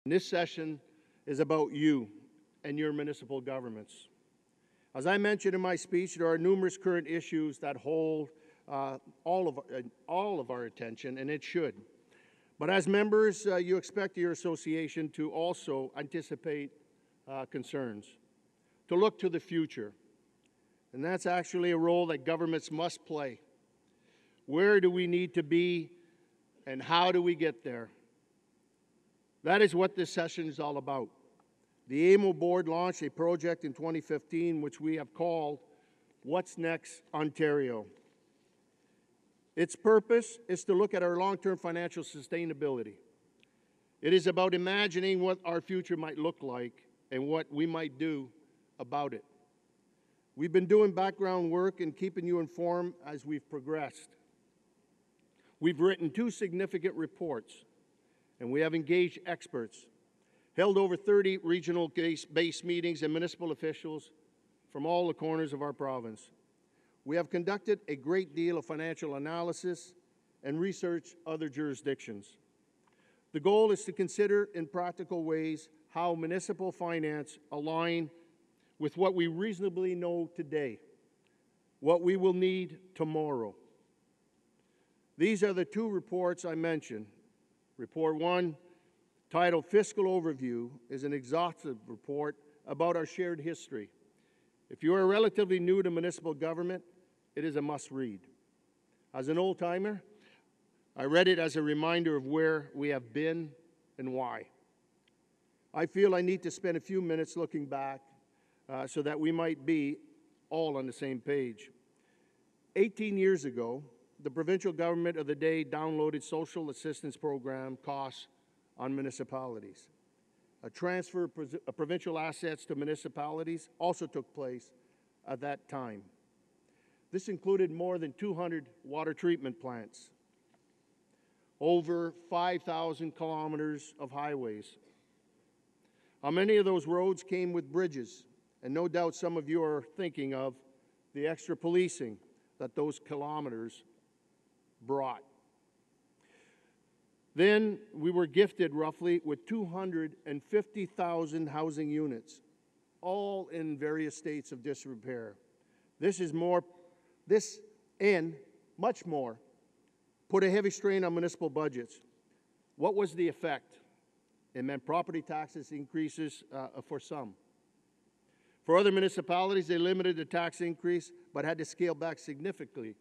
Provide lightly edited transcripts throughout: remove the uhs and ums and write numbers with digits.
And this session is about you and your municipal governments. As I mentioned in my speech, there are numerous current issues that hold all of our attention, and it should. But as members, you expect your association to also anticipate concerns, to look to the future. And that's actually a role that governments must play. Where do we need to be, and how do we get there? That is what this session is all about. The AMO board launched a project in 2015, which we have called What's Next, Ontario. Its purpose is to look at our long-term financial sustainability. It is about imagining what our future might look like and what we might do about it. We've been doing background work and keeping you informed as we've progressed. We've written 2 significant reports, and we have engaged experts, held over 30 regional-based meetings and municipal officials from all the corners of our province. We have conducted a great deal of financial analysis and researched other jurisdictions. The goal is to consider in practical ways how municipal finance align with what we reasonably know today, what we will need tomorrow. These are the 2 reports I mentioned. Report 1, titled Fiscal Overview, is an exhaustive report about our shared history. If you are relatively new to municipal government, it is a must-read. As an old-timer, I read it as a reminder of where we have been and why. I feel I need to spend a few minutes looking back so that we might be all on the same page. 18 years ago, the provincial government of the day downloaded social assistance program costs on municipalities. A transfer of provincial assets to municipalities also took place at that time. This included more than 200 water treatment plants, over 5,000 kilometers of highways. How many of those roads came with bridges? And no doubt some of you are thinking of the extra policing that those kilometers brought. Then we were gifted roughly with 250,000 housing units, all in various states of disrepair. This and much more put a heavy strain on municipal budgets. What was the effect? It meant property taxes increases for some. For other municipalities, they limited the tax increase but had to scale back significantly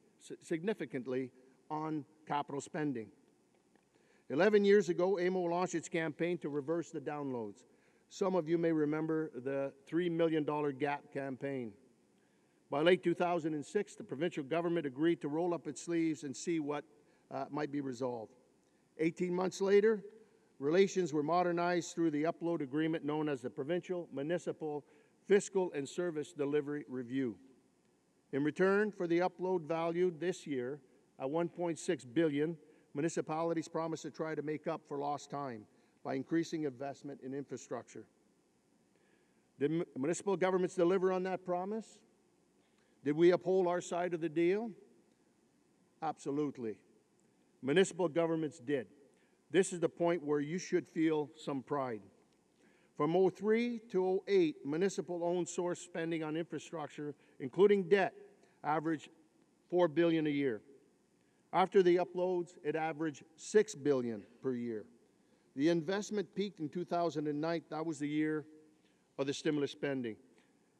on capital spending. 11 years ago, AMO launched its campaign to reverse the downloads. Some of you may remember the $3 million gap campaign. By late 2006, the provincial government agreed to roll up its sleeves and see what might be resolved. 18 months later, relations were modernized through the upload agreement known as the Provincial Municipal Fiscal and Service Delivery Review. In return for the upload valued this year at $1.6 billion, municipalities promised to try to make up for lost time by increasing investment in infrastructure. Did municipal governments deliver on that promise? Did we uphold our side of the deal? Absolutely. Municipal governments did. This is the point where you should feel some pride. From 2003 to 2008, municipal-owned source spending on infrastructure, including debt, averaged $4 billion a year. After the uploads, it averaged $6 billion per year. The investment peaked in 2009. That was the year of the stimulus spending.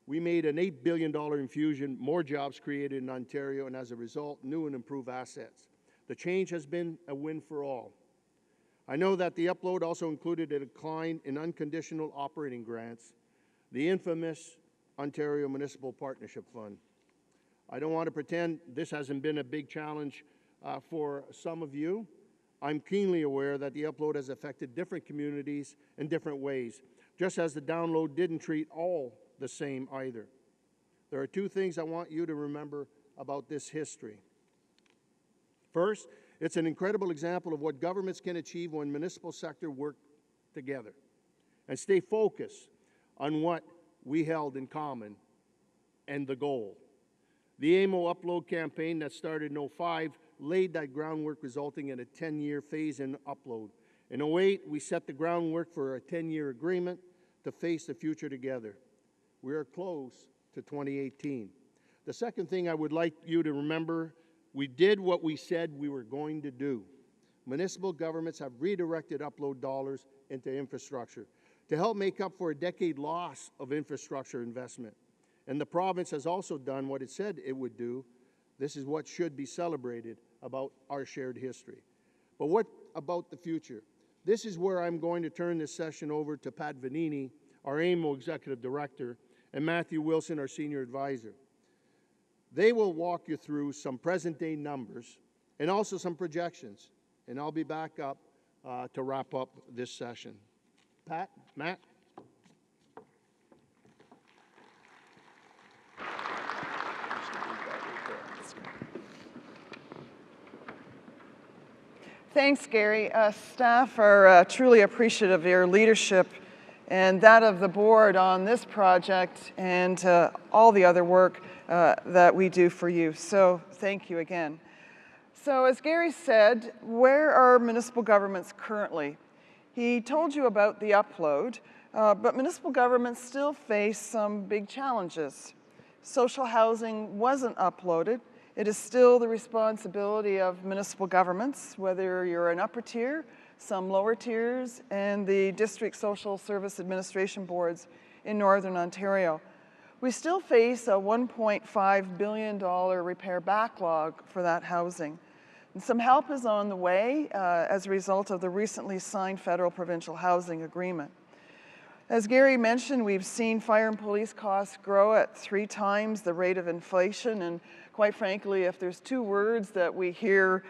We made an $8 billion infusion, more jobs created in Ontario, and as a result, new and improved assets. The change has been a win for all. I know that the upload also included a decline in unconditional operating grants, the infamous Ontario Municipal Partnership Fund. I don't want to pretend this hasn't been a big challenge for some of you. I'm keenly aware that the upload has affected different communities in different ways, just as the download didn't treat all the same either. There are 2 things I want you to remember about this history. First, it's an incredible example of what governments can achieve when municipal sector work together and stay focused on what we held in common and the goal. The AMO upload campaign that started in 2005 laid that groundwork, resulting in a 10-year phase-in upload. In '08, we set the groundwork for a 10-year agreement to face the future together. We are close to 2018. The second thing I would like you to remember, we did what we said we were going to do. Municipal governments have redirected upload dollars into infrastructure to help make up for a decade loss of infrastructure investment. And the province has also done what it said it would do. This is what should be celebrated about our shared history. But what about the future? This is where I'm going to turn this session over to Pat Vanini, our AMO Executive Director, and Matthew Wilson, our Senior Advisor. They will walk you through some present-day numbers and also some projections. And I'll be back up to wrap up this session. Pat, Matt? Thanks, Gary. Staff are truly appreciative of your leadership and that of the board on this project and all the other work that we do for you. So thank you again. So as Gary said, where are municipal governments currently? He told you about the upload, but municipal governments still face some big challenges. Social housing wasn't uploaded. It is still the responsibility of municipal governments, whether you're an upper tier, some lower tiers, and the district social service administration boards in Northern Ontario. We still face a $1.5 billion repair backlog for that housing. And some help is on the way as a result of the recently signed federal provincial housing agreement. As Gary mentioned, we've seen fire and police costs grow at 3 times the rate of inflation, and quite frankly, if there's 2 words that we hear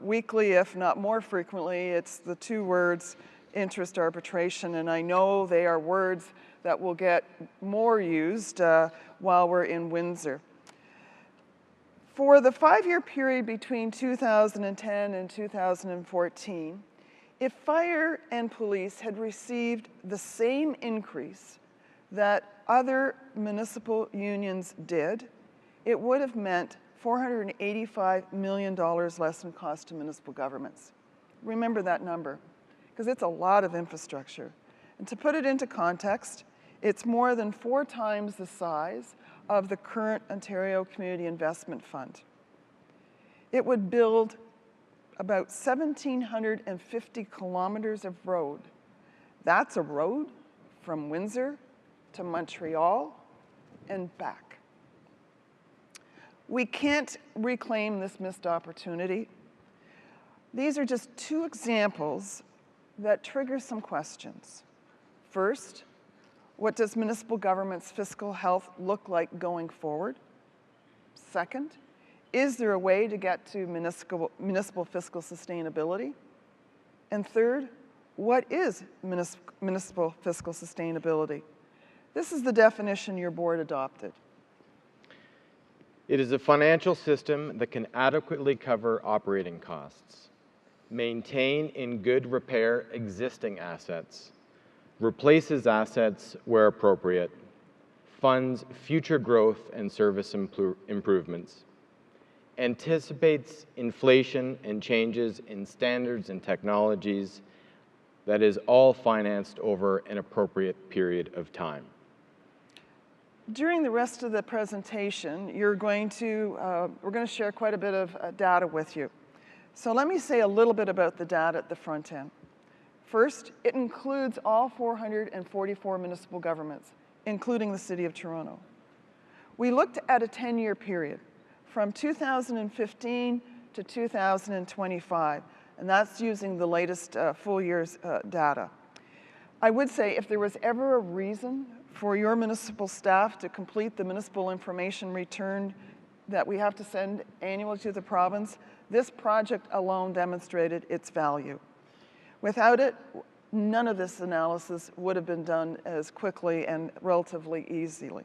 weekly, if not more frequently, it's the 2 words interest arbitration, and I know they are words that will get more used while we're in Windsor. For the 5-year period between 2010 and 2014, if fire and police had received the same increase that other municipal unions did, it would have meant $485 million less in cost to municipal governments. Remember that number, because it's a lot of infrastructure. And to put it into context, it's more than 4 times the size of the current Ontario Community Investment Fund. It would build about 1,750 kilometers of road. That's a road from Windsor to Montreal and back. We can't reclaim this missed opportunity. These are just 2 examples that trigger some questions. First, what does municipal government's fiscal health look like going forward? Second, is there a way to get to municipal fiscal sustainability? And third, what is municipal fiscal sustainability? This is the definition your board adopted. It is a financial system that can adequately cover operating costs, maintain in good repair existing assets, replaces assets where appropriate, funds future growth and service improvements, anticipates inflation and changes in standards and technologies, that is all financed over an appropriate period of time. During the rest of the presentation, we're going to share quite a bit of data with you. So let me say a little bit about the data at the front end. First, it includes all 444 municipal governments, including the City of Toronto. We looked at a 10-year period from 2015 to 2025, and that's using the latest full year's data. I would say if there was ever a reason for your municipal staff to complete the municipal information return that we have to send annually to the province, this project alone demonstrated its value. Without it, none of this analysis would have been done as quickly and relatively easily.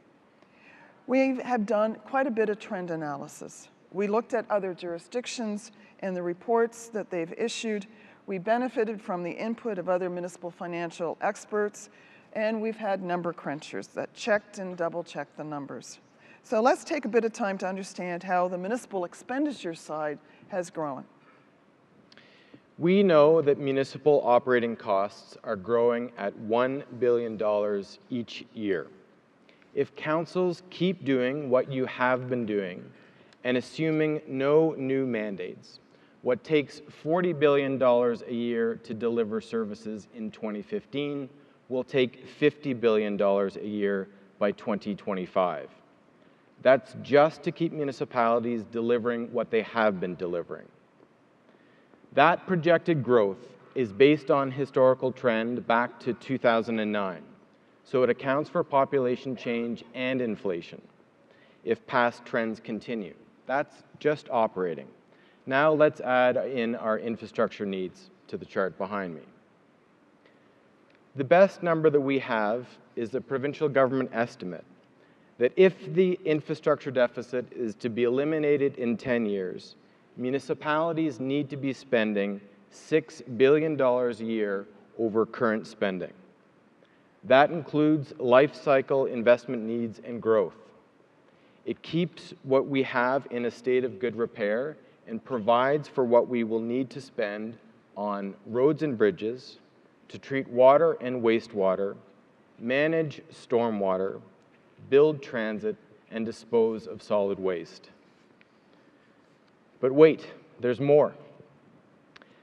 We have done quite a bit of trend analysis. We looked at other jurisdictions and the reports that they've issued. We benefited from the input of other municipal financial experts, and we've had number crunchers that checked and double-checked the numbers. So let's take a bit of time to understand how the municipal expenditure side has grown. We know that municipal operating costs are growing at $1 billion each year. If councils keep doing what you have been doing and assuming no new mandates, what takes $40 billion a year to deliver services in 2015 will take $50 billion a year by 2025. That's just to keep municipalities delivering what they have been delivering. That projected growth is based on historical trend back to 2009, so it accounts for population change and inflation if past trends continue. That's just operating. Now let's add in our infrastructure needs to the chart behind me. The best number that we have is the provincial government estimate that if the infrastructure deficit is to be eliminated in 10 years, municipalities need to be spending $6 billion a year over current spending. That includes life cycle investment needs and growth. It keeps what we have in a state of good repair and provides for what we will need to spend on roads and bridges, to treat water and wastewater, manage stormwater, build transit, and dispose of solid waste. But wait, there's more.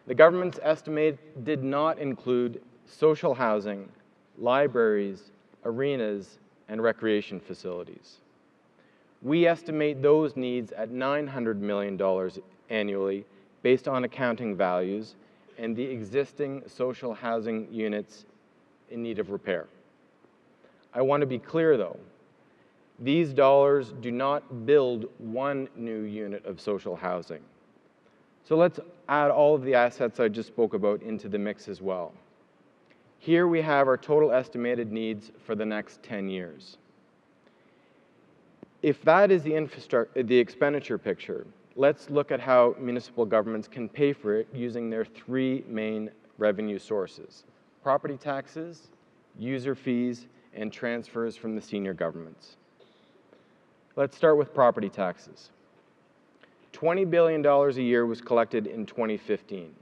The government's estimate did not include social housing, libraries, arenas, and recreation facilities. We estimate those needs at $900 million annually based on accounting values and the existing social housing units in need of repair. I want to be clear though, these dollars do not build one new unit of social housing. So let's add all of the assets I just spoke about into the mix as well. Here we have our total estimated needs for the next 10 years. If that is the expenditure picture, let's look at how municipal governments can pay for it using their three main revenue sources: property taxes, user fees, and transfers from the senior governments. Let's start with property taxes. $20 billion a year was collected in 2015.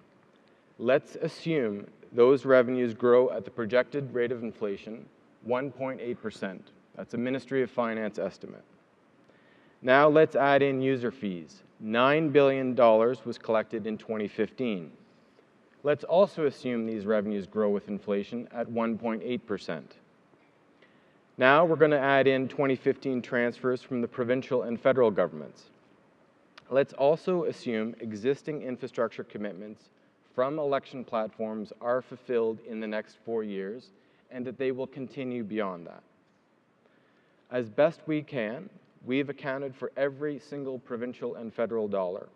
Let's assume those revenues grow at the projected rate of inflation, 1.8%. That's a Ministry of Finance estimate. Now let's add in user fees. $9 billion was collected in 2015. Let's also assume these revenues grow with inflation at 1.8%. Now we're going to add in 2015 transfers from the provincial and federal governments. Let's also assume existing infrastructure commitments from election platforms are fulfilled in the next 4 years and that they will continue beyond that. As best we can, we've accounted for every single provincial and federal dollar.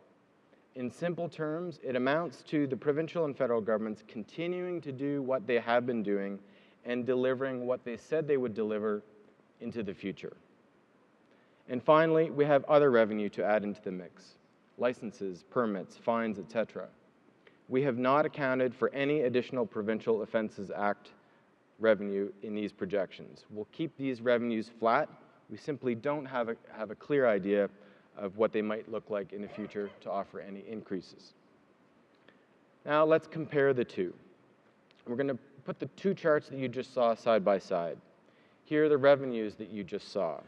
In simple terms, it amounts to the provincial and federal governments continuing to do what they have been doing and delivering what they said they would deliver into the future. And finally, we have other revenue to add into the mix: licenses, permits, fines, etc. We have not accounted for any additional Provincial Offences Act revenue in these projections. We'll keep these revenues flat. We simply don't have a clear idea of what they might look like in the future to offer any increases. Now let's compare the two. We're going to put the two charts that you just saw side by side. Here are the revenues that you just saw.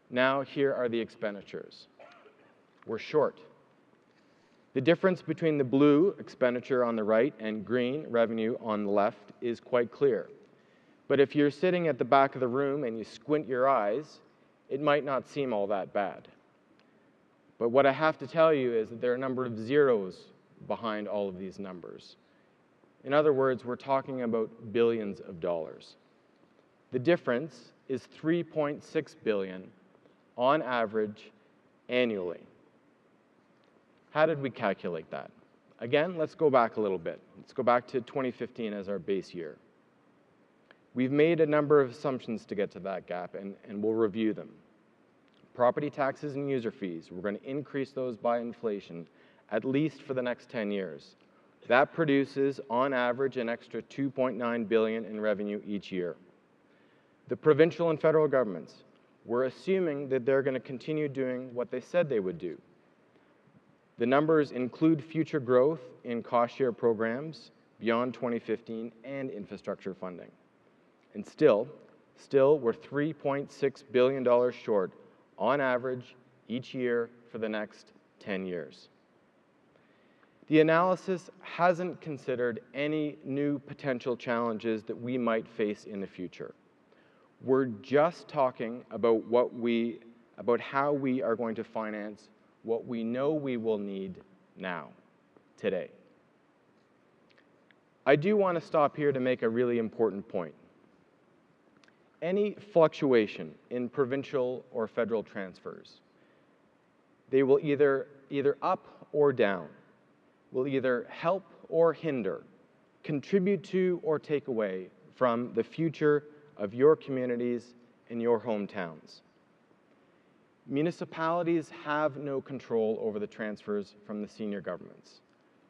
Now here are the expenditures. We're short. The difference between the blue expenditure on the right and green revenue on the left is quite clear. But if you're sitting at the back of the room and you squint your eyes, it might not seem all that bad. But what I have to tell you is that there are a number of zeros behind all of these numbers. In other words, we're talking about billions of dollars. The difference is $3.6 billion on average annually. How did we calculate that? Again, let's go back a little bit. Let's go back to 2015 as our base year. We've made a number of assumptions to get to that gap, and we'll review them. Property taxes and user fees, we're going to increase those by inflation, at least for the next 10 years. That produces, on average, an extra $2.9 billion in revenue each year. The provincial and federal governments, we're assuming that they're going to continue doing what they said they would do. The numbers include future growth in cost share programs beyond 2015 and infrastructure funding. And still we're $3.6 billion short on average each year for the next 10 years. The analysis hasn't considered any new potential challenges that we might face in the future. We're just talking about how we are going to finance what we know we will need now, today. I do want to stop here to make a really important point. Any fluctuation in provincial or federal transfers, they will either up or down, will either help or hinder, contribute to or take away from the future of your communities and your hometowns. Municipalities have no control over the transfers from the senior governments,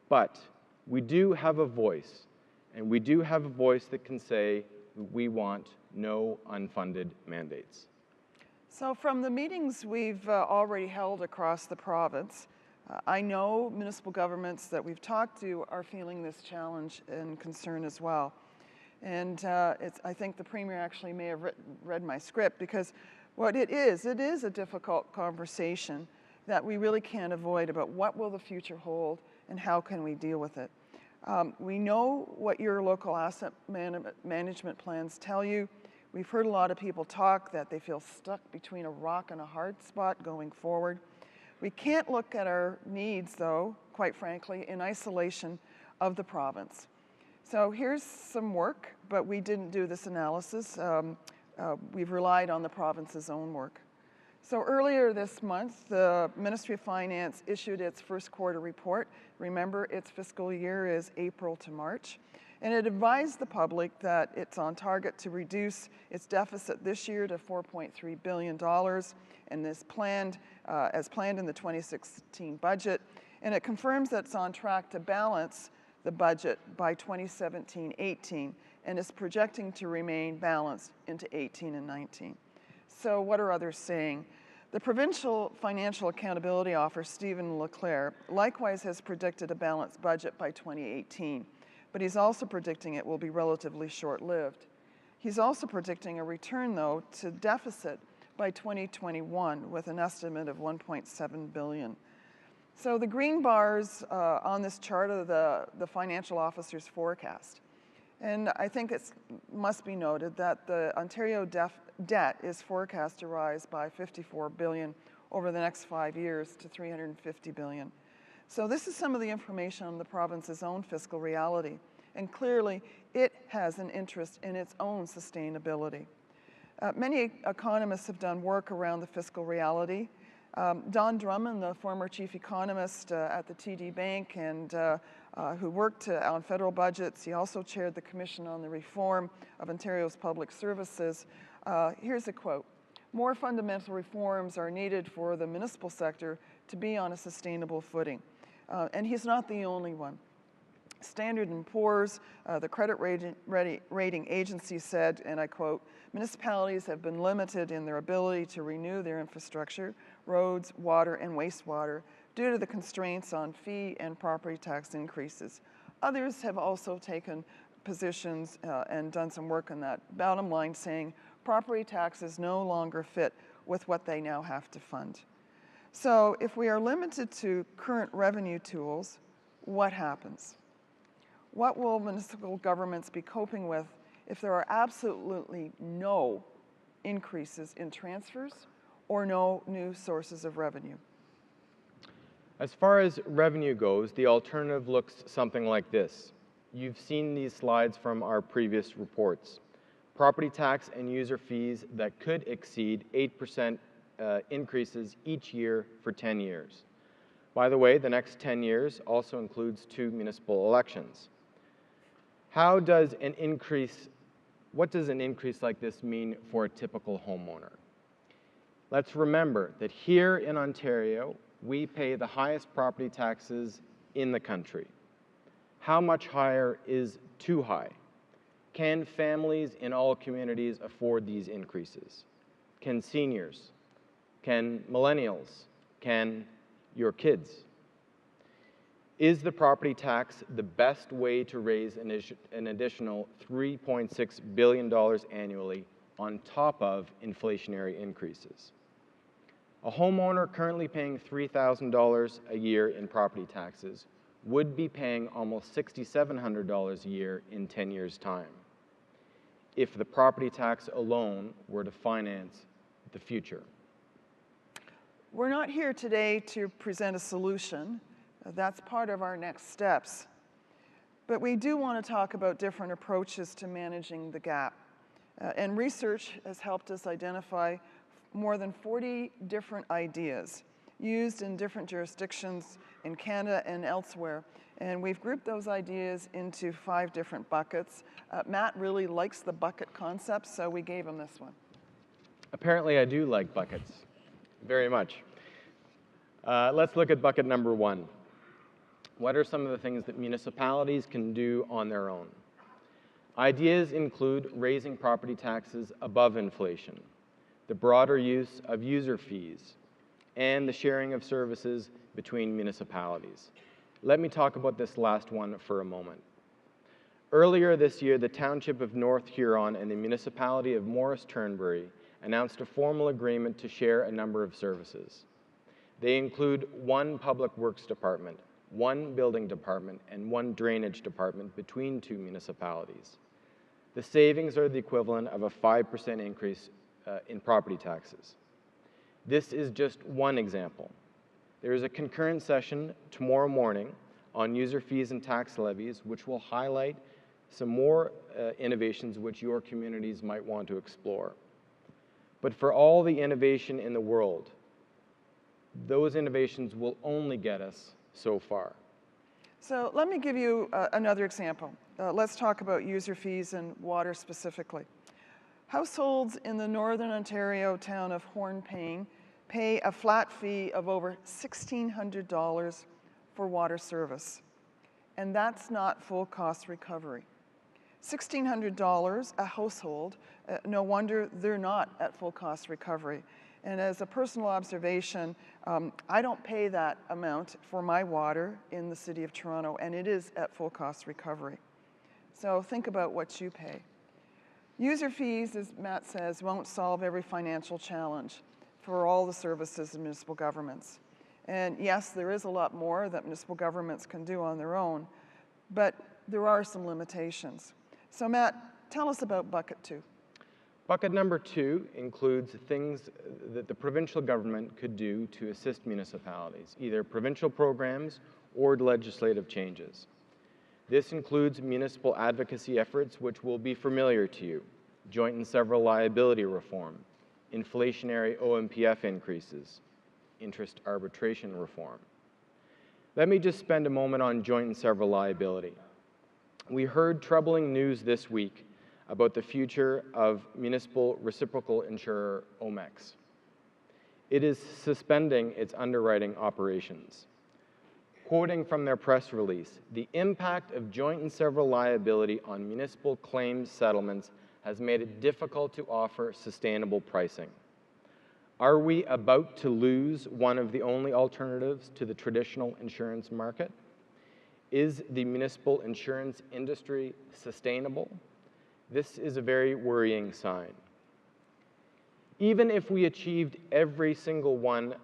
but we do have a voice, and we do have a voice that can say we want no unfunded mandates. So from the meetings we've already held across the province, I know municipal governments that we've talked to are feeling this challenge and concern as well. And I think the Premier actually may have read my script, because what it is a difficult conversation that we really can't avoid about what will the future hold and how can we deal with it. We know what your local asset management plans tell you. We've heard a lot of people talk that they feel stuck between a rock and a hard spot going forward. We can't look at our needs, though, quite frankly, in isolation of the province. So here's some work, but we didn't do this analysis. We've relied on the province's own work. So earlier this month, the Ministry of Finance issued its first quarter report. Remember, its fiscal year is April to March. And it advised the public that it's on target to reduce its deficit this year to $4.3 billion, and as planned in the 2016 budget. And it confirms that it's on track to balance the budget by 2017-18, and is projecting to remain balanced into 18 and 19. So what are others saying? The Provincial Financial Accountability Officer, Stephen Leclerc, likewise has predicted a balanced budget by 2018, but he's also predicting it will be relatively short-lived. He's also predicting a return, though, to deficit by 2021 with an estimate of $1.7 billion. So the green bars on this chart are the financial officer's forecast. And I think it must be noted that the Ontario debt is forecast to rise by $54 billion over the next 5 years to $350 billion. So this is some of the information on the province's own fiscal reality, and clearly it has an interest in its own sustainability. Many economists have done work around the fiscal reality. Don Drummond, the former chief economist at the TD Bank and who worked on federal budgets, he also chaired the Commission on the Reform of Ontario's Public Services. Here's a quote: "More fundamental reforms are needed for the municipal sector to be on a sustainable footing." And he's not the only one. Standard & Poor's, the credit rating agency, said, and I quote, "Municipalities have been limited in their ability to renew their infrastructure, roads, water, and wastewater due to the constraints on fee and property tax increases." Others have also taken positions and done some work on that. Bottom line saying property taxes no longer fit with what they now have to fund. So if we are limited to current revenue tools, what happens? What will municipal governments be coping with if there are absolutely no increases in transfers or no new sources of revenue? As far as revenue goes, the alternative looks something like this. You've seen these slides from our previous reports. Property tax and user fees that could exceed 8% increases each year for 10 years. By the way, the next 10 years also includes 2 municipal elections. What does an increase like this mean for a typical homeowner? Let's remember that here in Ontario, we pay the highest property taxes in the country. How much higher is too high? Can families in all communities afford these increases? Can seniors? Can millennials? Can your kids? Is the property tax the best way to raise an additional $3.6 billion annually on top of inflationary increases? A homeowner currently paying $3,000 a year in property taxes would be paying almost $6,700 a year in 10 years' time if the property tax alone were to finance the future. We're not here today to present a solution. That's part of our next steps. But we do want to talk about different approaches to managing the gap. And research has helped us identify more than 40 different ideas used in different jurisdictions in Canada and elsewhere. And we've grouped those ideas into 5 different buckets. Matt really likes the bucket concept, so we gave him this one. Apparently I do like buckets very much. Let's look at bucket number 1. What are some of the things that municipalities can do on their own? Ideas include raising property taxes above inflation, the broader use of user fees, and the sharing of services between municipalities. Let me talk about this last one for a moment. Earlier this year, the Township of North Huron and the Municipality of Morris Turnbury announced a formal agreement to share a number of services. They include 1 public works department, 1 building department, and 1 drainage department between 2 municipalities. The savings are the equivalent of a 5% increase in property taxes. This is just one example. There is a concurrent session tomorrow morning on user fees and tax levies, which will highlight some more innovations which your communities might want to explore. But for all the innovation in the world, those innovations will only get us so far. So let me give you another example. Let's talk about user fees and water specifically. Households in the Northern Ontario town of Hornpayne pay a flat fee of over $1,600 for water service, and that's not full cost recovery. $1,600 a household, no wonder they're not at full cost recovery. And as a personal observation, I don't pay that amount for my water in the City of Toronto, and it is at full cost recovery. So think about what you pay. User fees, as Matt says, won't solve every financial challenge for all the services in municipal governments. And yes, there is a lot more that municipal governments can do on their own, but there are some limitations. So Matt, tell us about bucket 2. Bucket number 2 includes things that the provincial government could do to assist municipalities, either provincial programs or legislative changes. This includes municipal advocacy efforts, which will be familiar to you, joint and several liability reform, inflationary OMPF increases, interest arbitration reform. Let me just spend a moment on joint and several liability. We heard troubling news this week about the future of municipal reciprocal insurer OMEX. It is suspending its underwriting operations. Quoting from their press release, the impact of joint and several liability on municipal claims settlements has made it difficult to offer sustainable pricing. Are we about to lose one of the only alternatives to the traditional insurance market? Is the municipal insurance industry sustainable? This is a very worrying sign. Even if we achieved every single one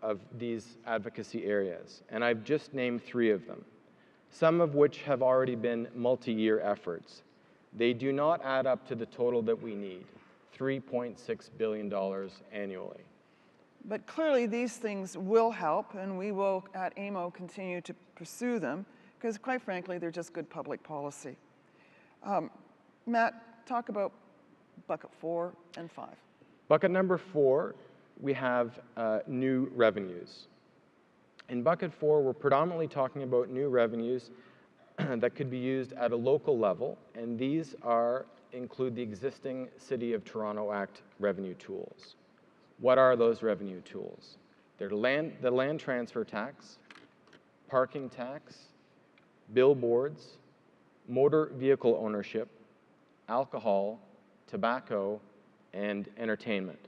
of these advocacy areas, and I've just named 3 of them, some of which have already been multi-year efforts, they do not add up to the total that we need, $3.6 billion annually. But clearly these things will help, and we will at AMO continue to pursue them, because quite frankly, they're just good public policy. Matt, talk about bucket 4 and 5. Bucket number 4, we have new revenues. In bucket 4, we're predominantly talking about new revenues that could be used at a local level, and these include the existing City of Toronto Act revenue tools. What are those revenue tools? They're the land transfer tax, parking tax, billboards, motor vehicle ownership, alcohol, tobacco, and entertainment.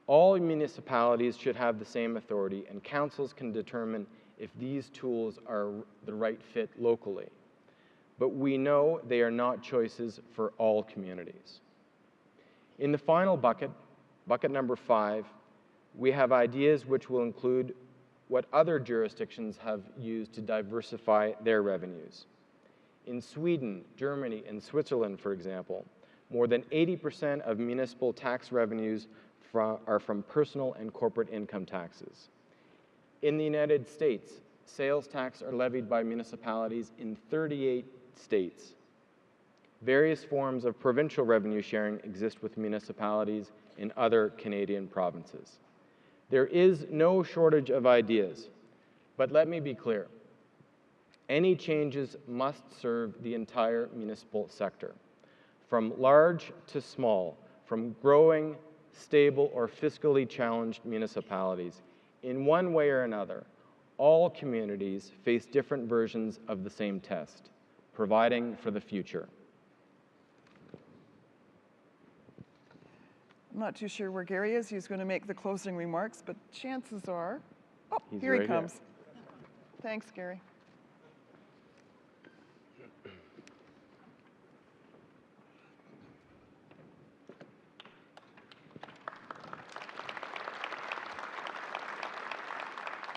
All municipalities should have the same authority, and councils can determine if these tools are the right fit locally. But we know they are not choices for all communities. In the final bucket, bucket number 5, we have ideas which will include what other jurisdictions have used to diversify their revenues. In Sweden, Germany, and Switzerland, for example, more than 80% of municipal tax revenues are from personal and corporate income taxes. In the United States, sales tax are levied by municipalities in 38 states. Various forms of provincial revenue sharing exist with municipalities in other Canadian provinces. There is no shortage of ideas, but let me be clear. Any changes must serve the entire municipal sector, from large to small, from growing, stable, or fiscally challenged municipalities. In one way or another, all communities face different versions of the same test, providing for the future. I'm not too sure where Gary is. He's going to make the closing remarks, but chances are, oh, He's here he right here. comes. Thanks, Gary.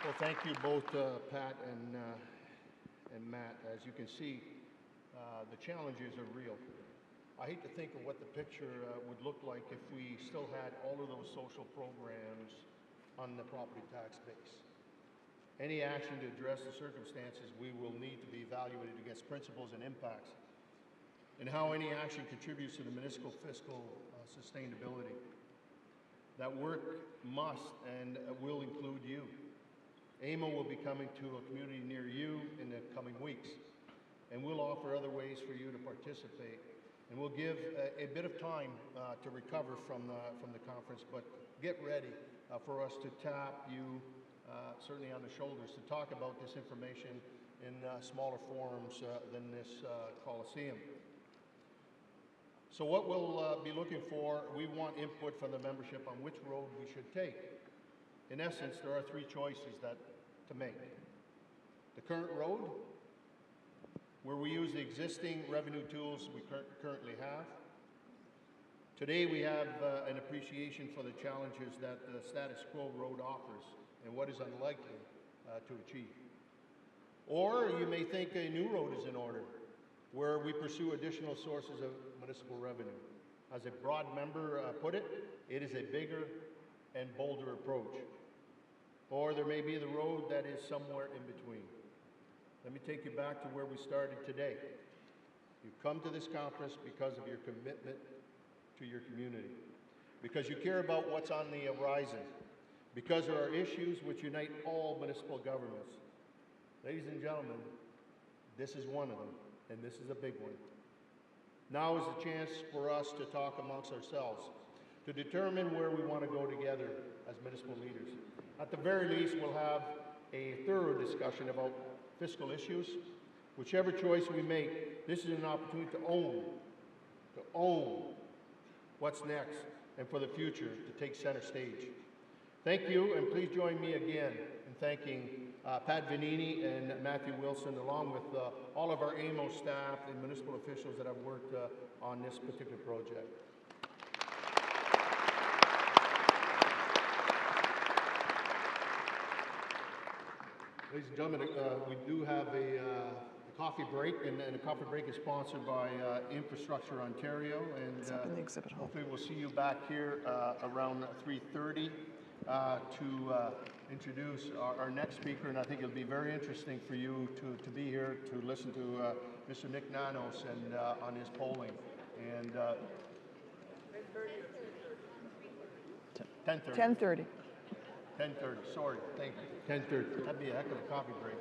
Well, thank you both, Pat and Matt. As you can see, the challenges are real. I hate to think of what the picture would look like if we still had all of those social programs on the property tax base. Any action to address the circumstances we will need to be evaluated against principles and impacts, and how any action contributes to the municipal fiscal sustainability. That work must and will include you. AMO will be coming to a community near you in the coming weeks, and we'll offer other ways for you to participate. And we'll give a bit of time to recover from the conference, but get ready for us to tap you certainly on the shoulders to talk about this information in smaller forums than this Coliseum. So what we'll be looking for, we want input from the membership on which road we should take. In essence, there are 3 choices to make. The current road, where we use the existing revenue tools we currently have. Today we have an appreciation for the challenges that the status quo road offers and what is unlikely to achieve. Or you may think a new road is in order, where we pursue additional sources of municipal revenue. As a broad member put it, it is a bigger and bolder approach. Or there may be the road that is somewhere in between. Let me take you back to where we started today. You come to this conference because of your commitment to your community, because you care about what's on the horizon, because there are issues which unite all municipal governments. Ladies and gentlemen, this is one of them, and this is a big one. Now is the chance for us to talk amongst ourselves, to determine where we want to go together as municipal leaders. At the very least, we'll have a thorough discussion about fiscal issues. Whichever choice we make, this is an opportunity to own what's next, and for the future to take center stage. Thank you, and please join me again in thanking Pat Vanini and Matthew Wilson, along with all of our AMO staff and municipal officials that have worked on this particular project. Ladies and gentlemen, we do have a coffee break, and the coffee break is sponsored by Infrastructure Ontario, and It's up in the exhibit hall. hopefully we'll see you back here around 3:30 to introduce our next speaker, and I think it'll be very interesting for you to be here to listen to Mr. Nick Nanos and on his polling. And 10:30. 10:30. 10:30, sorry, thank you. 10:30, that'd be a heck of a coffee break.